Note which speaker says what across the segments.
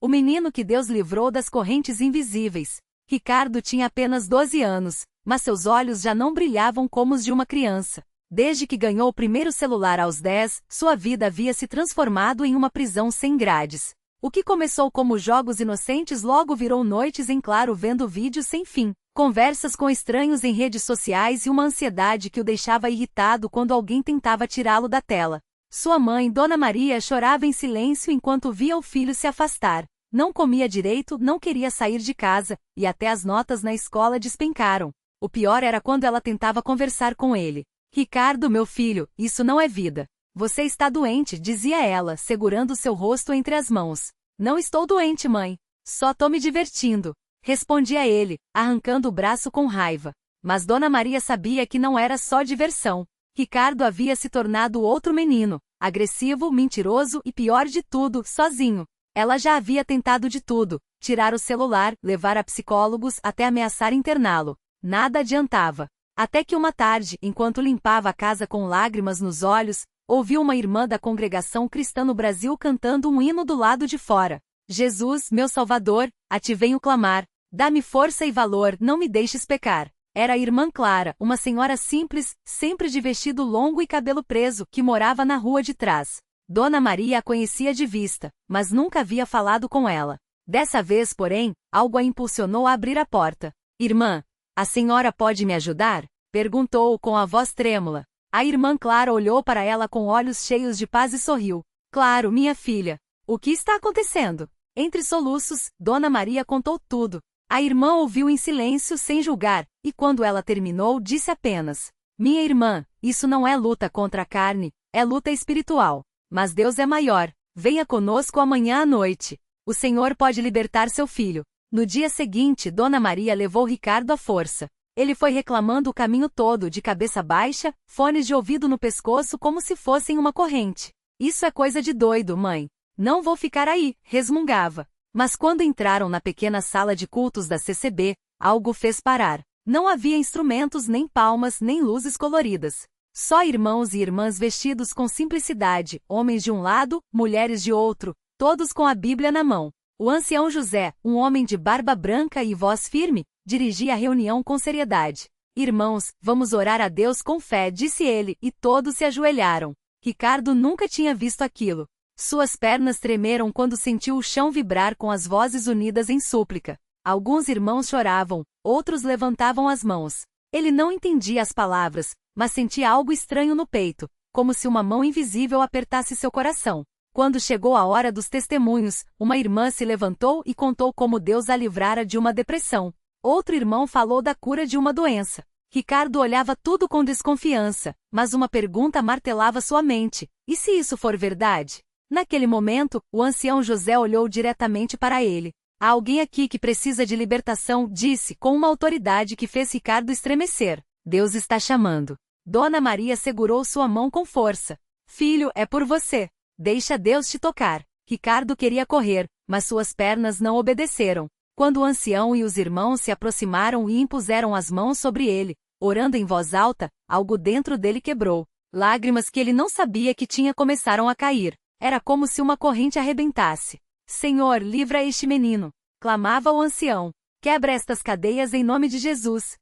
Speaker 1: O menino que Deus livrou das correntes invisíveis. Ricardo tinha apenas 12 anos, mas seus olhos já não brilhavam como os de uma criança. Desde que ganhou o primeiro celular aos 10, sua vida havia se transformado em uma prisão sem grades. O que começou como jogos inocentes logo virou noites em claro vendo vídeos sem fim, conversas com estranhos em redes sociais e uma ansiedade que o deixava irritado quando alguém tentava tirá-lo da tela. Sua mãe, Dona Maria, chorava em silêncio enquanto via o filho se afastar. Não comia direito, não queria sair de casa, e até as notas na escola despencaram. O pior era quando ela tentava conversar com ele. Ricardo, meu filho, isso não é vida. Você está doente, dizia ela, segurando seu rosto entre as mãos. Não estou doente, mãe. Só tô me divertindo, respondia ele, arrancando o braço com raiva. Mas Dona Maria sabia que não era só diversão. Ricardo havia se tornado outro menino, agressivo, mentiroso e pior de tudo, sozinho. Ela já havia tentado de tudo, tirar o celular, levar a psicólogos até ameaçar interná-lo. Nada adiantava. Até que uma tarde, enquanto limpava a casa com lágrimas nos olhos, ouviu uma irmã da congregação cristã no Brasil cantando um hino do lado de fora. Jesus, meu Salvador, a ti venho clamar, dá-me força e valor, não me deixes pecar. Era a irmã Clara, uma senhora simples, sempre de vestido longo e cabelo preso, que morava na rua de trás. Dona Maria a conhecia de vista, mas nunca havia falado com ela. Dessa vez, porém, algo a impulsionou a abrir a porta. Irmã, a senhora pode me ajudar? Perguntou com a voz trêmula. A irmã Clara olhou para ela com olhos cheios de paz e sorriu. Claro, minha filha. O que está acontecendo? Entre soluços, Dona Maria contou tudo. A irmã ouviu em silêncio sem julgar, e quando ela terminou disse apenas: minha irmã, isso não é luta contra a carne, é luta espiritual. Mas Deus é maior. Venha conosco amanhã à noite. O Senhor pode libertar seu filho. No dia seguinte, Dona Maria levou Ricardo à força. Ele foi reclamando o caminho todo de cabeça baixa, fones de ouvido no pescoço como se fossem uma corrente. Isso é coisa de doido, mãe. Não vou ficar aí, resmungava. Mas quando entraram na pequena sala de cultos da CCB, algo fez parar. Não havia instrumentos, nem palmas, nem luzes coloridas. Só irmãos e irmãs vestidos com simplicidade, homens de um lado, mulheres de outro, todos com a Bíblia na mão. O ancião José, um homem de barba branca e voz firme, dirigia a reunião com seriedade. Irmãos, vamos orar a Deus com fé, disse ele, e todos se ajoelharam. Ricardo nunca tinha visto aquilo. Suas pernas tremeram quando sentiu o chão vibrar com as vozes unidas em súplica. Alguns irmãos choravam, outros levantavam as mãos. Ele não entendia as palavras, mas sentia algo estranho no peito, como se uma mão invisível apertasse seu coração. Quando chegou a hora dos testemunhos, uma irmã se levantou e contou como Deus a livrara de uma depressão. Outro irmão falou da cura de uma doença. Ricardo olhava tudo com desconfiança, mas uma pergunta martelava sua mente: e se isso for verdade? Naquele momento, o ancião José olhou diretamente para ele. Há alguém aqui que precisa de libertação, disse com uma autoridade que fez Ricardo estremecer. Deus está chamando. Dona Maria segurou sua mão com força. Filho, é por você. Deixa Deus te tocar. Ricardo queria correr, mas suas pernas não obedeceram. Quando o ancião e os irmãos se aproximaram e impuseram as mãos sobre ele, orando em voz alta, algo dentro dele quebrou. Lágrimas que ele não sabia que tinha começaram a cair. Era como se uma corrente arrebentasse. Senhor, livra este menino, clamava o ancião. Quebra estas cadeias em nome de Jesus.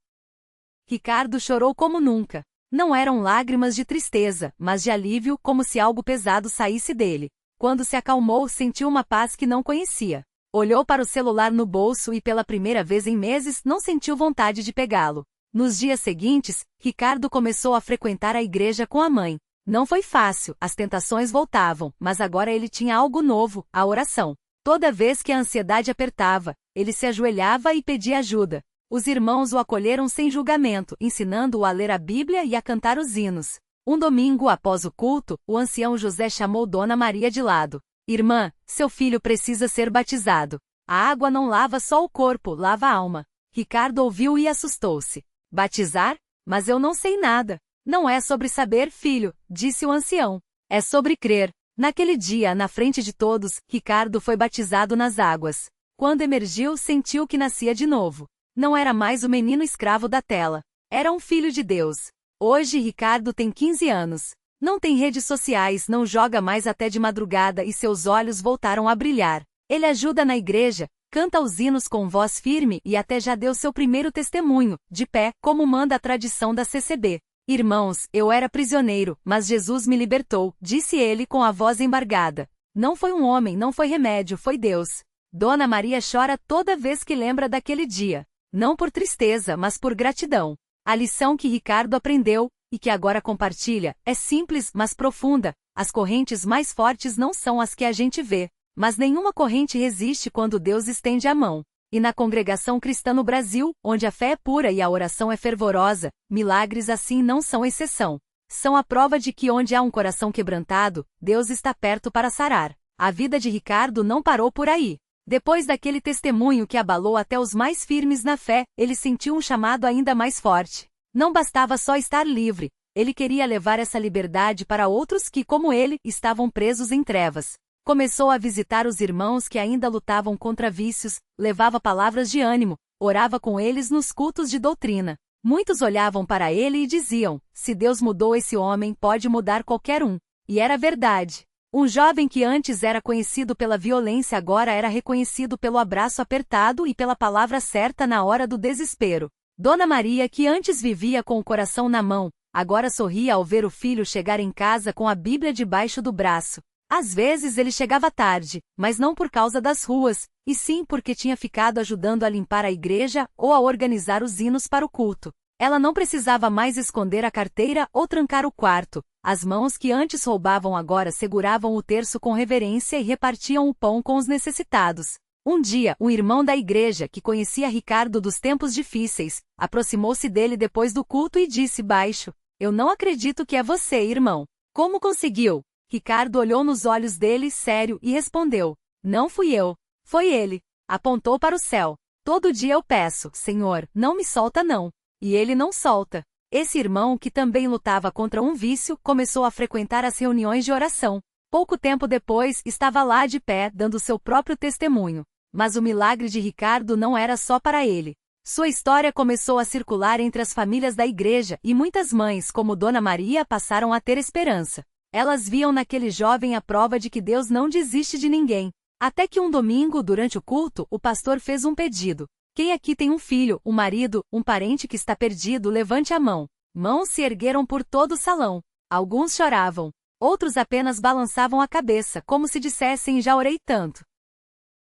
Speaker 1: Ricardo chorou como nunca. Não eram lágrimas de tristeza, mas de alívio, como se algo pesado saísse dele. Quando se acalmou, sentiu uma paz que não conhecia. Olhou para o celular no bolso e pela primeira vez em meses não sentiu vontade de pegá-lo. Nos dias seguintes, Ricardo começou a frequentar a igreja com a mãe. Não foi fácil, as tentações voltavam, mas agora ele tinha algo novo, a oração. Toda vez que a ansiedade apertava, ele se ajoelhava e pedia ajuda. Os irmãos o acolheram sem julgamento, ensinando-o a ler a Bíblia e a cantar os hinos. Um domingo após o culto, o ancião José chamou Dona Maria de lado. Irmã, seu filho precisa ser batizado. A água não lava só o corpo, lava a alma. Ricardo ouviu e assustou-se. Batizar? Mas eu não sei nada. Não é sobre saber, filho, disse o ancião. É sobre crer. Naquele dia, na frente de todos, Ricardo foi batizado nas águas. Quando emergiu, sentiu que nascia de novo. Não era mais o menino escravo da tela. Era um filho de Deus. Hoje Ricardo tem 15 anos. Não tem redes sociais, não joga mais até de madrugada e seus olhos voltaram a brilhar. Ele ajuda na igreja, canta os hinos com voz firme e até já deu seu primeiro testemunho, de pé, como manda a tradição da CCB. Irmãos, eu era prisioneiro, mas Jesus me libertou, disse ele com a voz embargada. Não foi um homem, não foi remédio, foi Deus. Dona Maria chora toda vez que lembra daquele dia. Não por tristeza, mas por gratidão. A lição que Ricardo aprendeu, e que agora compartilha, é simples, mas profunda. As correntes mais fortes não são as que a gente vê, mas nenhuma corrente resiste quando Deus estende a mão. E na congregação cristã no Brasil, onde a fé é pura e a oração é fervorosa, milagres assim não são exceção. São a prova de que onde há um coração quebrantado, Deus está perto para sarar. A vida de Ricardo não parou por aí. Depois daquele testemunho que abalou até os mais firmes na fé, ele sentiu um chamado ainda mais forte. Não bastava só estar livre, ele queria levar essa liberdade para outros que, como ele, estavam presos em trevas. Começou a visitar os irmãos que ainda lutavam contra vícios, levava palavras de ânimo, orava com eles nos cultos de doutrina. Muitos olhavam para ele e diziam, se Deus mudou esse homem, pode mudar qualquer um. E era verdade. Um jovem que antes era conhecido pela violência agora era reconhecido pelo abraço apertado e pela palavra certa na hora do desespero. Dona Maria, que antes vivia com o coração na mão, agora sorria ao ver o filho chegar em casa com a Bíblia debaixo do braço. Às vezes ele chegava tarde, mas não por causa das ruas, e sim porque tinha ficado ajudando a limpar a igreja ou a organizar os hinos para o culto. Ela não precisava mais esconder a carteira ou trancar o quarto. As mãos que antes roubavam agora seguravam o terço com reverência e repartiam o pão com os necessitados. Um dia, um irmão da igreja, que conhecia Ricardo dos tempos difíceis, aproximou-se dele depois do culto e disse baixo, eu não acredito que é você, irmão. Como conseguiu? Ricardo olhou nos olhos dele, sério, e respondeu, não fui eu. Foi ele. Apontou para o céu. Todo dia eu peço, Senhor, não me solta não. E ele não solta. Esse irmão, que também lutava contra um vício, começou a frequentar as reuniões de oração. Pouco tempo depois, estava lá de pé, dando seu próprio testemunho. Mas o milagre de Ricardo não era só para ele. Sua história começou a circular entre as famílias da igreja e muitas mães, como Dona Maria, passaram a ter esperança. Elas viam naquele jovem a prova de que Deus não desiste de ninguém. Até que um domingo, durante o culto, o pastor fez um pedido. Quem aqui tem um filho, um marido, um parente que está perdido, levante a mão. Mãos se ergueram por todo o salão. Alguns choravam. Outros apenas balançavam a cabeça, como se dissessem, já orei tanto.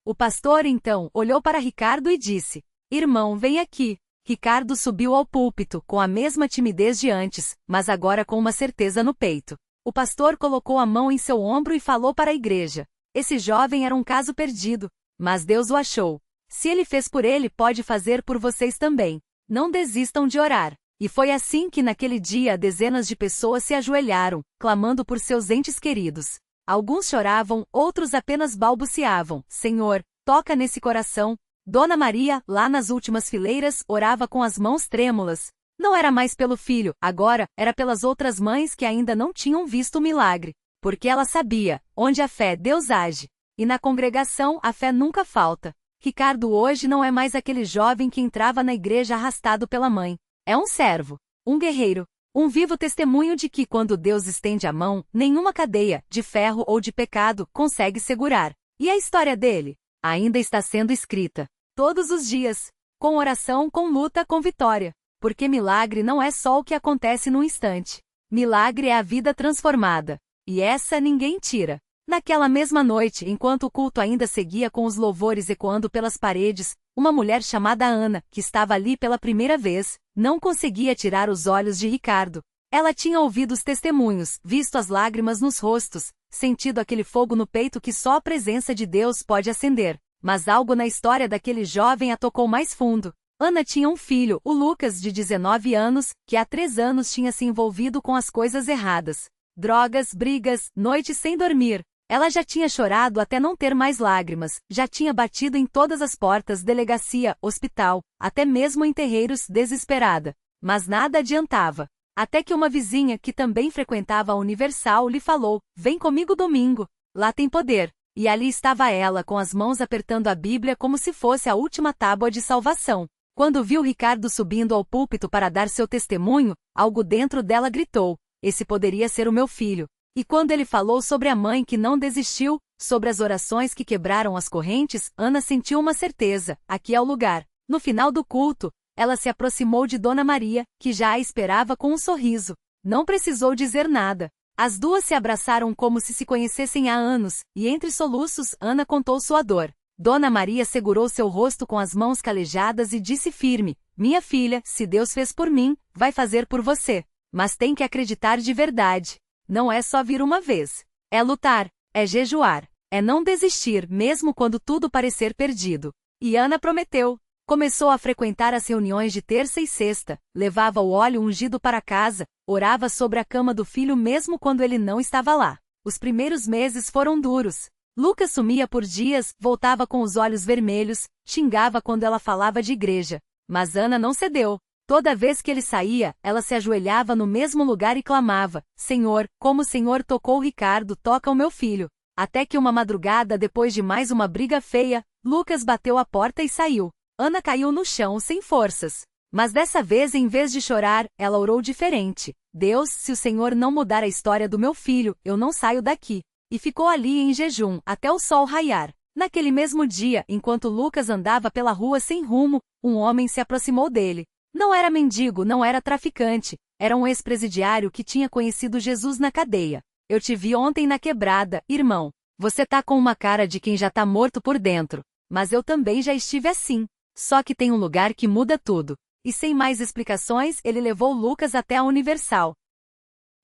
Speaker 1: O pastor, então, olhou para Ricardo e disse, irmão, vem aqui. Ricardo subiu ao púlpito, com a mesma timidez de antes, mas agora com uma certeza no peito. O pastor colocou a mão em seu ombro e falou para a igreja. Esse jovem era um caso perdido, mas Deus o achou. Se ele fez por ele, pode fazer por vocês também. Não desistam de orar. E foi assim que naquele dia dezenas de pessoas se ajoelharam, clamando por seus entes queridos. Alguns choravam, outros apenas balbuciavam, Senhor, toca nesse coração. Dona Maria, lá nas últimas fileiras, orava com as mãos trêmulas. Não era mais pelo filho, agora, era pelas outras mães que ainda não tinham visto o milagre. Porque ela sabia, onde há fé, Deus age. E na congregação, a fé nunca falta. Ricardo hoje não é mais aquele jovem que entrava na igreja arrastado pela mãe. É um servo, um guerreiro, um vivo testemunho de que quando Deus estende a mão, nenhuma cadeia, de ferro ou de pecado, consegue segurar. E a história dele? Ainda está sendo escrita. Todos os dias. Com oração, com luta, com vitória. Porque milagre não é só o que acontece num instante. Milagre é a vida transformada. E essa ninguém tira. Naquela mesma noite, enquanto o culto ainda seguia com os louvores ecoando pelas paredes, uma mulher chamada Ana, que estava ali pela primeira vez, não conseguia tirar os olhos de Ricardo. Ela tinha ouvido os testemunhos, visto as lágrimas nos rostos, sentido aquele fogo no peito que só a presença de Deus pode acender. Mas algo na história daquele jovem a tocou mais fundo. Ana tinha um filho, o Lucas, de 19 anos, que há 3 anos tinha se envolvido com as coisas erradas. Drogas, brigas, noites sem dormir. Ela já tinha chorado até não ter mais lágrimas, já tinha batido em todas as portas, delegacia, hospital, até mesmo em terreiros, desesperada. Mas nada adiantava. Até que uma vizinha que também frequentava a Universal lhe falou, vem comigo domingo, lá tem poder. E ali estava ela com as mãos apertando a Bíblia como se fosse a última tábua de salvação. Quando viu Ricardo subindo ao púlpito para dar seu testemunho, algo dentro dela gritou, esse poderia ser o meu filho. E quando ele falou sobre a mãe que não desistiu, Sobre as orações que quebraram as correntes, Ana sentiu uma certeza: aqui é o lugar. No final do culto, ela se aproximou de Dona Maria, que já a esperava com um sorriso. Não precisou dizer nada. As duas se abraçaram como se conhecessem há anos, e entre soluços, Ana contou sua dor. Dona Maria segurou seu rosto com as mãos calejadas e disse firme: minha filha, se Deus fez por mim, vai fazer por você. Mas tem que acreditar de verdade. Não é só vir uma vez. É lutar, é jejuar, é não desistir mesmo quando tudo parecer perdido. E Ana prometeu. Começou a frequentar as reuniões de terça e sexta, levava o óleo ungido para casa, orava sobre a cama do filho mesmo quando ele não estava lá. Os primeiros meses foram duros. Lucas sumia por dias, voltava com os olhos vermelhos, xingava quando ela falava de igreja. Mas Ana não cedeu. Toda vez que ele saía, ela se ajoelhava no mesmo lugar e clamava: Senhor, como o Senhor tocou Ricardo, toca o meu filho. Até que uma madrugada, depois de mais uma briga feia, Lucas bateu a porta e saiu. Ana caiu no chão sem forças. Mas dessa vez, em vez de chorar, ela orou diferente. Deus, se o Senhor não mudar a história do meu filho, eu não saio daqui. E ficou ali em jejum, até o sol raiar. Naquele mesmo dia, enquanto Lucas andava pela rua sem rumo, um homem se aproximou dele. Não era mendigo, não era traficante, era um ex-presidiário que tinha conhecido Jesus na cadeia. Eu te vi ontem na quebrada, irmão. Você tá com uma cara de quem já tá morto por dentro. Mas eu também já estive assim. Só que tem um lugar que muda tudo. E sem mais explicações, ele levou Lucas até a Universal.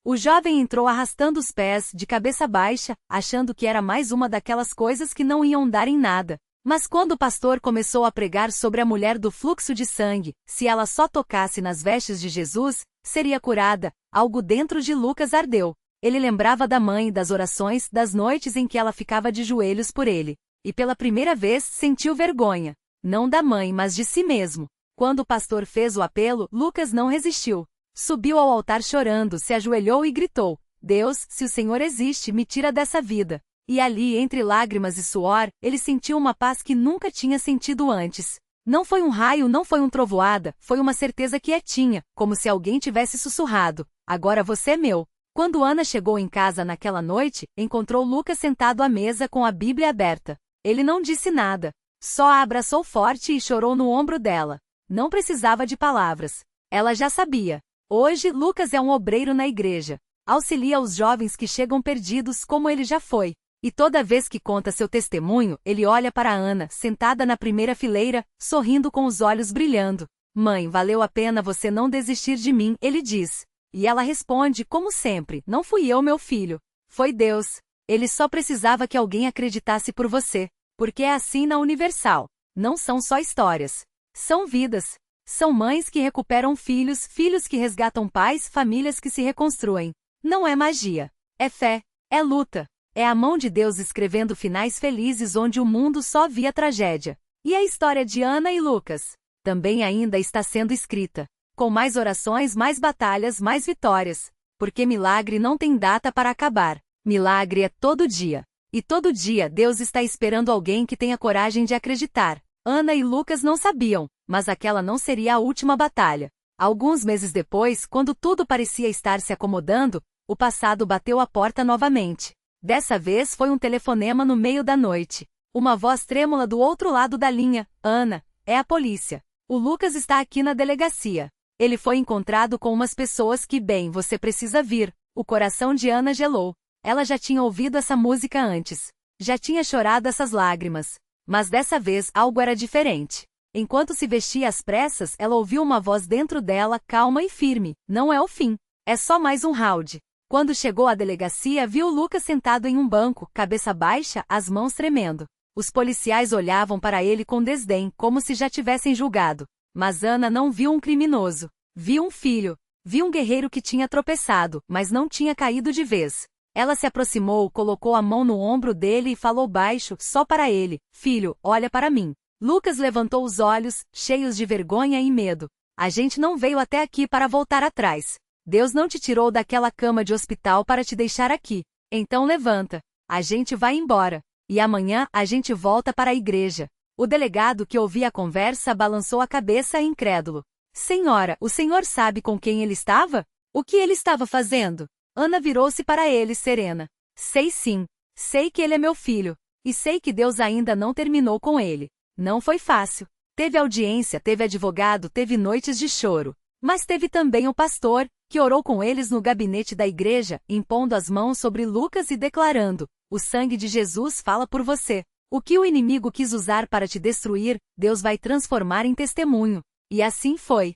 Speaker 1: O jovem entrou arrastando os pés, de cabeça baixa, achando que era mais uma daquelas coisas que não iam dar em nada. Mas quando o pastor começou a pregar sobre a mulher do fluxo de sangue, se ela só tocasse nas vestes de Jesus, seria curada, algo dentro de Lucas ardeu. Ele lembrava da mãe, das orações, das noites em que ela ficava de joelhos por ele. E pela primeira vez sentiu vergonha. Não da mãe, mas de si mesmo. Quando o pastor fez o apelo, Lucas não resistiu. Subiu ao altar chorando, se ajoelhou e gritou: Deus, se o Senhor existe, me tira dessa vida. E ali, entre lágrimas e suor, ele sentiu uma paz que nunca tinha sentido antes. Não foi um raio, não foi um trovoada, foi uma certeza quietinha, como se alguém tivesse sussurrado: agora você é meu. Quando Ana chegou em casa naquela noite, encontrou Lucas sentado à mesa com a Bíblia aberta. Ele não disse nada. Só a abraçou forte e chorou no ombro dela. Não precisava de palavras. Ela já sabia. Hoje, Lucas é um obreiro na igreja. Auxilia os jovens que chegam perdidos como ele já foi. E toda vez que conta seu testemunho, ele olha para Ana, sentada na primeira fileira, sorrindo com os olhos brilhando. Mãe, valeu a pena você não desistir de mim, ele diz. E ela responde, como sempre, não fui eu, meu filho. Foi Deus. Ele só precisava que alguém acreditasse por você. Porque é assim na Universal. Não são só histórias. São vidas. São mães que recuperam filhos, filhos que resgatam pais, famílias que se reconstruem. Não é magia. É fé. É luta. É a mão de Deus escrevendo finais felizes onde o mundo só via tragédia. E a história de Ana e Lucas também ainda está sendo escrita. Com mais orações, mais batalhas, mais vitórias. Porque milagre não tem data para acabar. Milagre é todo dia. E todo dia Deus está esperando alguém que tenha coragem de acreditar. Ana e Lucas não sabiam, mas aquela não seria a última batalha. Alguns meses depois, quando tudo parecia estar se acomodando, o passado bateu a porta novamente. Dessa vez foi um telefonema no meio da noite. Uma voz trêmula do outro lado da linha: Ana, é a polícia. O Lucas está aqui na delegacia. Ele foi encontrado com umas pessoas que, bem, você precisa vir. O coração de Ana gelou. Ela já tinha ouvido essa música antes. Já tinha chorado essas lágrimas. Mas dessa vez algo era diferente. Enquanto se vestia às pressas, ela ouviu uma voz dentro dela, calma e firme: não é o fim. É só mais um round. Quando chegou à delegacia, viu Lucas sentado em um banco, cabeça baixa, as mãos tremendo. Os policiais olhavam para ele com desdém, como se já tivessem julgado. Mas Ana não viu um criminoso. Viu um filho. Viu um guerreiro que tinha tropeçado, mas não tinha caído de vez. Ela se aproximou, colocou a mão no ombro dele e falou baixo, só para ele: filho, olha para mim. Lucas levantou os olhos, cheios de vergonha e medo. A gente não veio até aqui para voltar atrás. Deus não te tirou daquela cama de hospital para te deixar aqui. Então levanta. A gente vai embora. E amanhã a gente volta para a igreja. O delegado que ouvia a conversa balançou a cabeça incrédulo. Senhora, o senhor sabe com quem ele estava? O que ele estava fazendo? Ana virou-se para ele serena. Sei sim. Sei que ele é meu filho. E sei que Deus ainda não terminou com ele. Não foi fácil. Teve audiência, teve advogado, teve noites de choro. Mas teve também o pastor, que orou com eles no gabinete da igreja, impondo as mãos sobre Lucas e declarando: o sangue de Jesus fala por você. O que o inimigo quis usar para te destruir, Deus vai transformar em testemunho. E assim foi.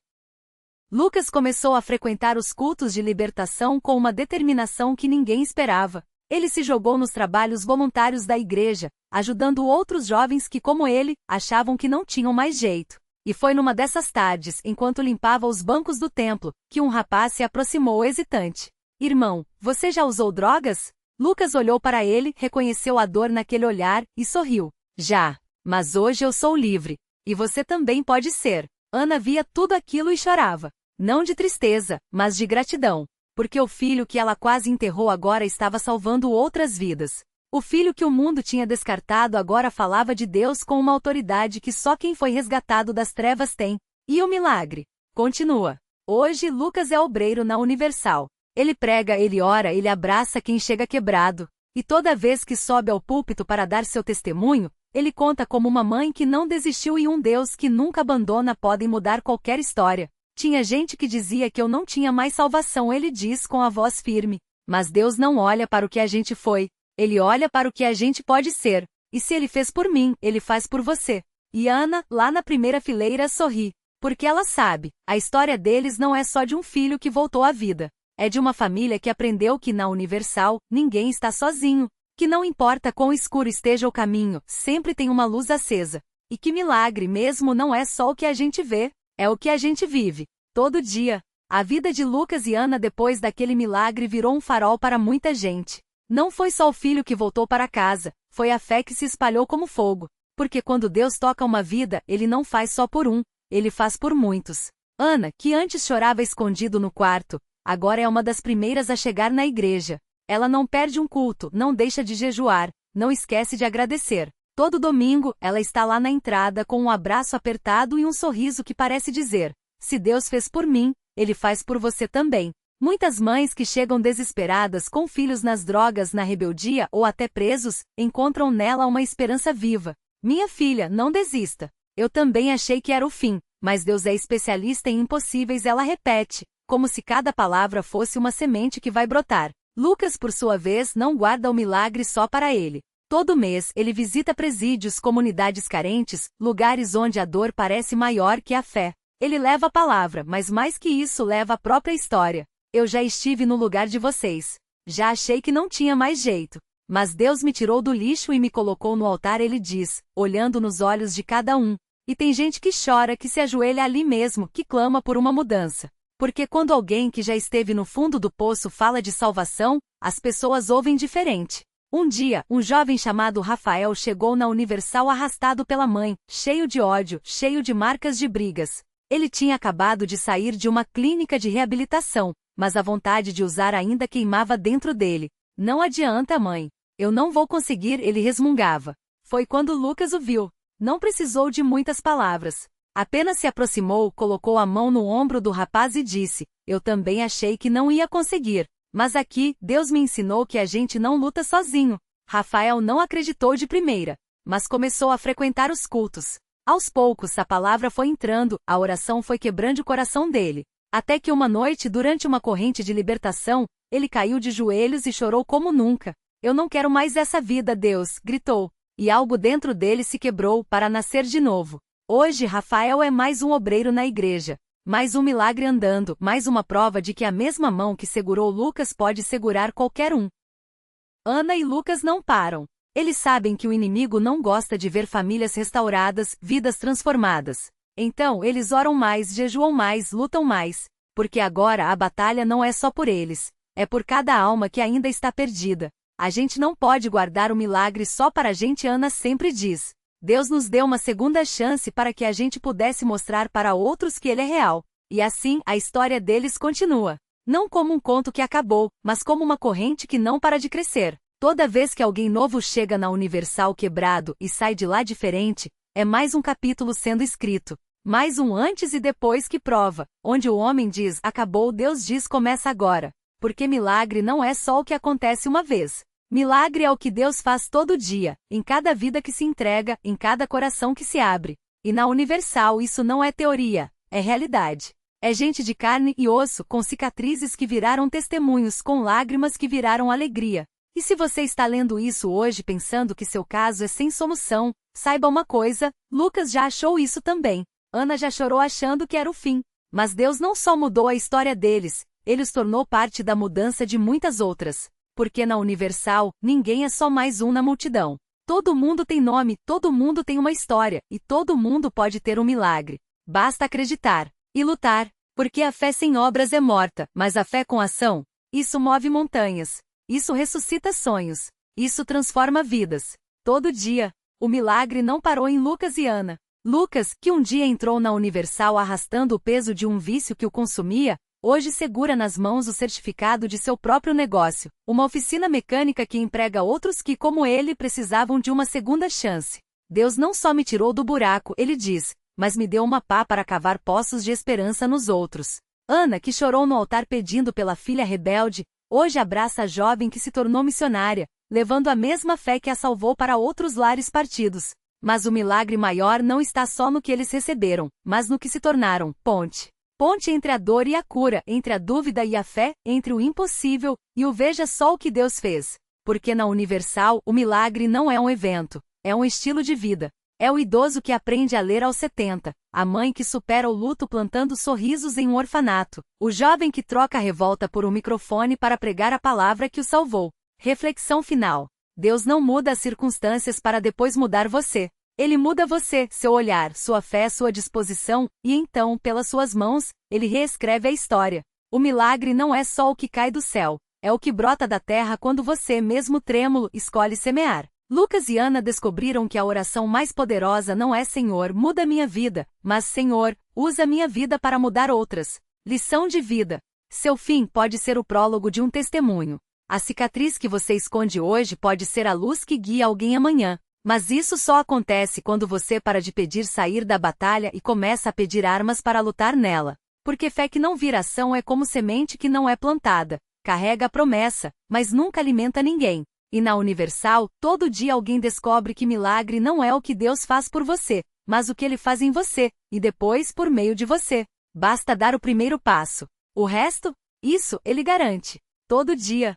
Speaker 1: Lucas começou a frequentar os cultos de libertação com uma determinação que ninguém esperava. Ele se jogou nos trabalhos voluntários da igreja, ajudando outros jovens que, como ele, achavam que não tinham mais jeito. E foi numa dessas tardes, enquanto limpava os bancos do templo, que um rapaz se aproximou hesitante. Irmão, você já usou drogas? Lucas olhou para ele, reconheceu a dor naquele olhar e sorriu. Já. Mas hoje eu sou livre. E você também pode ser. Ana via tudo aquilo e chorava. Não de tristeza, mas de gratidão. Porque o filho que ela quase enterrou agora estava salvando outras vidas. O filho que o mundo tinha descartado agora falava de Deus com uma autoridade que só quem foi resgatado das trevas tem. E o milagre? Continua. Hoje Lucas é obreiro na Universal. Ele prega, ele ora, ele abraça quem chega quebrado. E toda vez que sobe ao púlpito para dar seu testemunho, ele conta como uma mãe que não desistiu e um Deus que nunca abandona podem mudar qualquer história. Tinha gente que dizia que eu não tinha mais salvação, ele diz com a voz firme. Mas Deus não olha para o que a gente foi. Ele olha para o que a gente pode ser. E se ele fez por mim, ele faz por você. E Ana, lá na primeira fileira, sorri. Porque ela sabe, a história deles não é só de um filho que voltou à vida. É de uma família que aprendeu que na Universal, ninguém está sozinho. Que não importa quão escuro esteja o caminho, sempre tem uma luz acesa. E que milagre mesmo não é só o que a gente vê. É o que a gente vive, todo dia. A vida de Lucas e Ana depois daquele milagre virou um farol para muita gente. Não foi só o filho que voltou para casa, foi a fé que se espalhou como fogo. Porque quando Deus toca uma vida, Ele não faz só por um, Ele faz por muitos. Ana, que antes chorava escondido no quarto, agora é uma das primeiras a chegar na igreja. Ela não perde um culto, não deixa de jejuar, não esquece de agradecer. Todo domingo, ela está lá na entrada com um abraço apertado e um sorriso que parece dizer: se Deus fez por mim, Ele faz por você também. Muitas mães que chegam desesperadas com filhos nas drogas, na rebeldia ou até presos, encontram nela uma esperança viva. Minha filha, não desista. Eu também achei que era o fim, mas Deus é especialista em impossíveis, ela repete, como se cada palavra fosse uma semente que vai brotar. Lucas, por sua vez, não guarda o milagre só para ele. Todo mês, ele visita presídios, comunidades carentes, lugares onde a dor parece maior que a fé. Ele leva a palavra, mas mais que isso leva a própria história. Eu já estive no lugar de vocês. Já achei que não tinha mais jeito. Mas Deus me tirou do lixo e me colocou no altar, ele diz, olhando nos olhos de cada um. E tem gente que chora, que se ajoelha ali mesmo, que clama por uma mudança. Porque quando alguém que já esteve no fundo do poço fala de salvação, as pessoas ouvem diferente. Um dia, um jovem chamado Rafael chegou na Universal arrastado pela mãe, cheio de ódio, cheio de marcas de brigas. Ele tinha acabado de sair de uma clínica de reabilitação, mas a vontade de usar ainda queimava dentro dele. Não adianta, mãe. Eu não vou conseguir, ele resmungava. Foi quando Lucas o viu. Não precisou de muitas palavras. Apenas se aproximou, colocou a mão no ombro do rapaz e disse: eu também achei que não ia conseguir. Mas aqui, Deus me ensinou que a gente não luta sozinho. Rafael não acreditou de primeira, mas começou a frequentar os cultos. Aos poucos a palavra foi entrando, a oração foi quebrando o coração dele. Até que uma noite, durante uma corrente de libertação, ele caiu de joelhos e chorou como nunca. Eu não quero mais essa vida, Deus, gritou. E algo dentro dele se quebrou para nascer de novo. Hoje Rafael é mais um obreiro na igreja. Mais um milagre andando, mais uma prova de que a mesma mão que segurou Lucas pode segurar qualquer um. Ana e Lucas não param. Eles sabem que o inimigo não gosta de ver famílias restauradas, vidas transformadas. Então, eles oram mais, jejuam mais, lutam mais. Porque agora a batalha não é só por eles. É por cada alma que ainda está perdida. A gente não pode guardar o milagre só para a gente, Ana sempre diz. Deus nos deu uma segunda chance para que a gente pudesse mostrar para outros que Ele é real. E assim, a história deles continua. Não como um conto que acabou, mas como uma corrente que não para de crescer. Toda vez que alguém novo chega na Universal quebrado e sai de lá diferente, é mais um capítulo sendo escrito. Mais um antes e depois que prova, onde o homem diz, acabou, Deus diz, começa agora. Porque milagre não é só o que acontece uma vez. Milagre é o que Deus faz todo dia, em cada vida que se entrega, em cada coração que se abre. E na Universal isso não é teoria, é realidade. É gente de carne e osso, com cicatrizes que viraram testemunhos, com lágrimas que viraram alegria. E se você está lendo isso hoje pensando que seu caso é sem solução, saiba uma coisa, Lucas já achou isso também. Ana já chorou achando que era o fim. Mas Deus não só mudou a história deles, Ele os tornou parte da mudança de muitas outras. Porque na Universal, ninguém é só mais um na multidão. Todo mundo tem nome, todo mundo tem uma história, e todo mundo pode ter um milagre. Basta acreditar e lutar, porque a fé sem obras é morta, mas a fé com ação, isso move montanhas, isso ressuscita sonhos, isso transforma vidas. Todo dia, o milagre não parou em Lucas e Ana. Lucas, que um dia entrou na Universal arrastando o peso de um vício que o consumia, hoje segura nas mãos o certificado de seu próprio negócio, uma oficina mecânica que emprega outros que, como ele, precisavam de uma segunda chance. Deus não só me tirou do buraco, ele diz, mas me deu uma pá para cavar poços de esperança nos outros. Ana, que chorou no altar pedindo pela filha rebelde, hoje abraça a jovem que se tornou missionária, levando a mesma fé que a salvou para outros lares partidos. Mas o milagre maior não está só no que eles receberam, mas no que se tornaram, ponte. Ponte entre a dor e a cura, entre a dúvida e a fé, entre o impossível e o veja só o que Deus fez. Porque na Universal, o milagre não é um evento, é um estilo de vida. É o idoso que aprende a ler aos 70, a mãe que supera o luto plantando sorrisos em um orfanato, o jovem que troca a revolta por um microfone para pregar a palavra que o salvou. Reflexão final. Deus não muda as circunstâncias para depois mudar você. Ele muda você, seu olhar, sua fé, sua disposição, e então, pelas suas mãos, Ele reescreve a história. O milagre não é só o que cai do céu, é o que brota da terra quando você, mesmo trêmulo, escolhe semear. Lucas e Ana descobriram que a oração mais poderosa não é Senhor, muda minha vida, mas Senhor, usa minha vida para mudar outras. Lição de vida. Seu fim pode ser o prólogo de um testemunho. A cicatriz que você esconde hoje pode ser a luz que guia alguém amanhã. Mas isso só acontece quando você para de pedir sair da batalha e começa a pedir armas para lutar nela. Porque fé que não vira ação é como semente que não é plantada. Carrega a promessa, mas nunca alimenta ninguém. E na Universal, todo dia alguém descobre que milagre não é o que Deus faz por você, mas o que Ele faz em você, e depois por meio de você. Basta dar o primeiro passo. O resto? Isso, Ele garante. Todo dia.